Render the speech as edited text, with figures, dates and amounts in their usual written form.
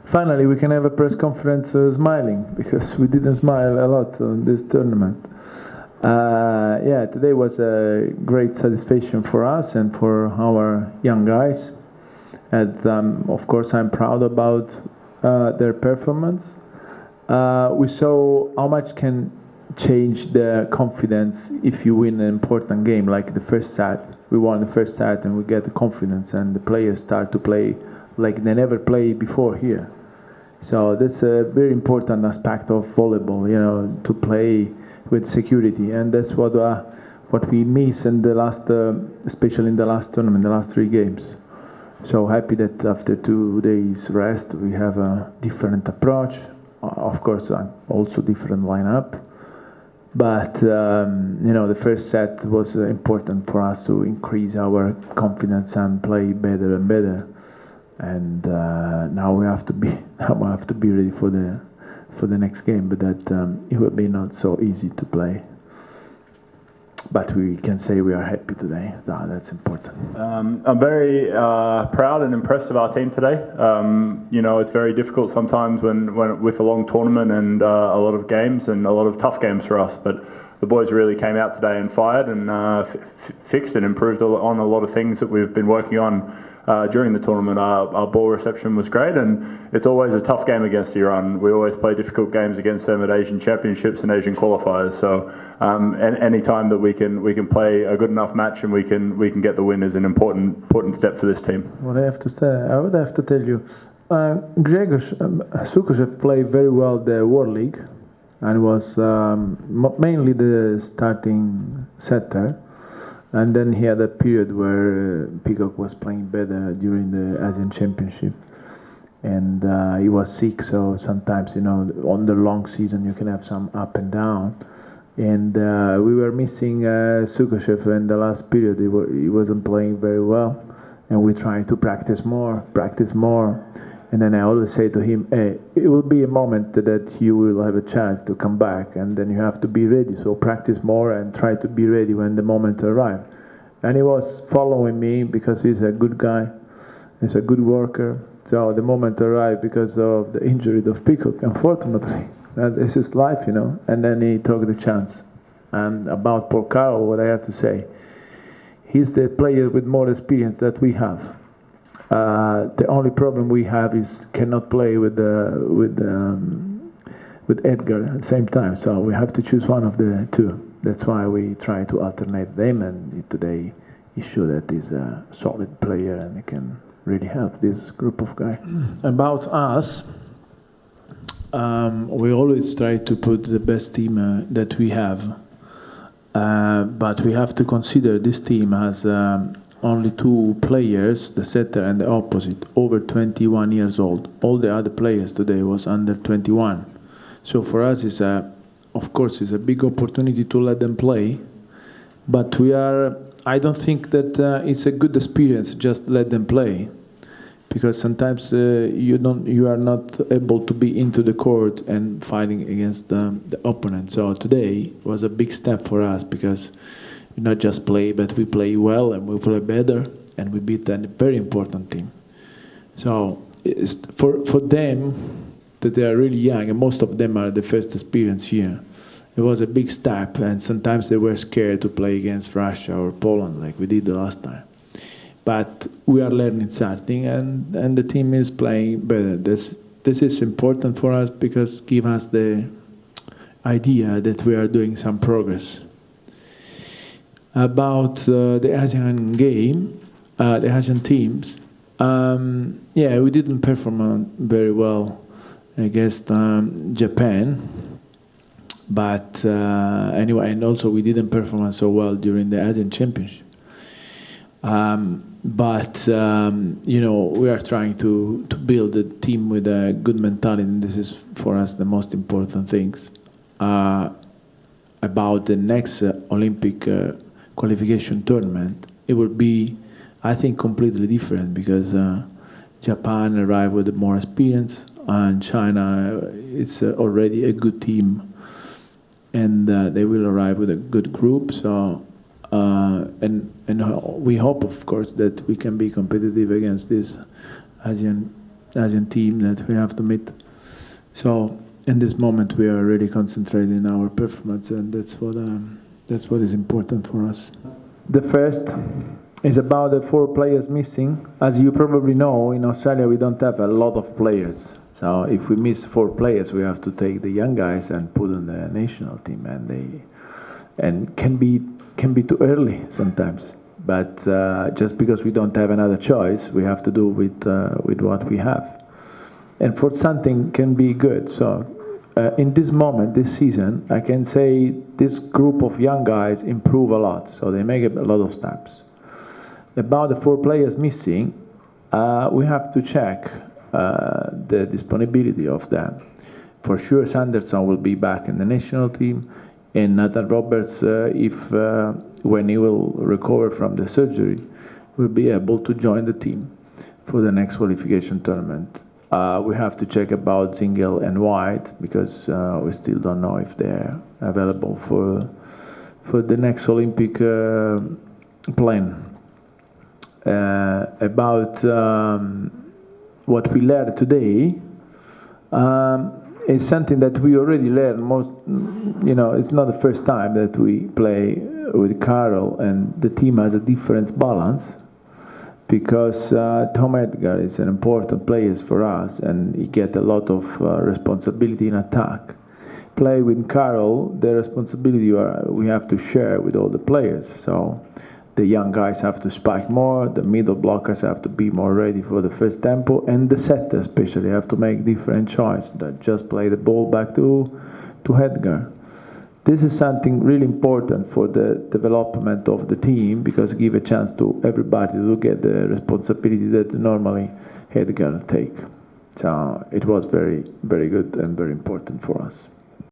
finally we can have a press conference smiling, because we didn't smile a lot on this tournament. Yeah, today was a great satisfaction for us and for our young guys. And of course, I'm proud about their performance. We saw how much can change the confidence if you win an important game, like the first set. We won the first set and we get the confidence, and the players start to play like they never played before here. So that's a very important aspect of volleyball, to play with security, and that's what we miss in the last, especially in the last tournament, the last 3 games. So happy that after 2 days rest we have a different approach. Of course, also different lineup. But the first set was important for us to increase our confidence and play better and better. And now we have to be ready for the next game. But that it will be not so easy to play. But we can say we are happy today. That's important. I'm very proud and impressed of our team today. It's very difficult sometimes when with a long tournament and a lot of games and a lot of tough games for us. But the boys really came out today and fired and fixed and improved on a lot of things that we've been working on during the tournament. Our ball reception was great, and it's always a tough game against Iran. We always play difficult games against them at Asian Championships and Asian qualifiers. So any time that we can play a good enough match and we can get the win is an important step for this team. What I have to say, I would have to tell you, Gregor Sukosev played very well the World League, and was mainly the starting setter. And then he had a period where Peacock was playing better during the Asian Championship, and he was sick. So sometimes, on the long season, you can have some up and down. And we were missing Sukosev in the last period. He wasn't playing very well, and we tried to practice more. And then I always say to him, hey, it will be a moment that you will have a chance to come back, and then you have to be ready. So practice more and try to be ready when the moment arrives. And he was following me because he's a good guy. He's a good worker. So the moment arrived because of the injury of Peacock, unfortunately. This is life, And then he took the chance. And about Porcaro, what I have to say, he's the player with more experience that we have. The only problem we have is cannot play with Edgar at the same time. So we have to choose one of the two. That's why we try to alternate them. And today he showed that he's a solid player and he can really help this group of guys. About us, we always try to put the best team that we have. But we have to consider this team has only 2 players, the setter and the opposite, over 21 years old. All the other players today was under 21. So for us, of course, it's a big opportunity to let them play. But I don't think that it's a good experience just let them play, because sometimes you are not able to be into the court and fighting against the opponent. So today was a big step for us, because we not just play, but we play well and we play better, and we beat a very important team. So for them, that they are really young, and most of them are the first experience here, it was a big step, and sometimes they were scared to play against Russia or Poland like we did the last time. But we are learning something, and the team is playing better. This is important for us, because give us the idea that we are doing some progress. About the Asian game, the Asian teams, we didn't perform very well against Japan, but anyway, and also we didn't perform so well during the Asian Championship. But we are trying to build a team with a good mentality, and this is for us the most important things. About the next Olympic qualification tournament, it will be, I think, completely different, because Japan arrived with more experience, and China is already a good team, and they will arrive with a good group. So and we hope, of course, that we can be competitive against these Asian Asian team that we have to meet. So in this moment, we are really concentrating on our performance, and that's what is important for us. The first is about the 4 players missing. As you probably know, in Australia we don't have a lot of players. So if we miss 4 players, we have to take the young guys and put on the national team, and can be too early sometimes. But just because we don't have another choice, we have to do with what we have. And for something can be good. So in this moment, this season, I can say this group of young guys improve a lot. So they make a lot of steps. About the 4 players missing, we have to check the disponibility of them. For sure, Sanderson will be back in the national team, and Nathan Roberts, when he will recover from the surgery, will be able to join the team for the next qualification tournament. We have to check about Zingel and White, because we still don't know if they're available for the next Olympic plan. About what we learned today is something that we already learned. It's not the first time that we play with Carol, and the team has a different balance, because Tom Edgar is an important player for us, and he gets a lot of responsibility in attack. Play with Carol, the responsibility we have to share with all the players. So the young guys have to spike more, the middle blockers have to be more ready for the first tempo, and the setters especially have to make different choices, that just play the ball back to Edgar. This is something really important for the development of the team, because give a chance to everybody to get the responsibility that normally Edgar take. So it was very, very good and very important for us.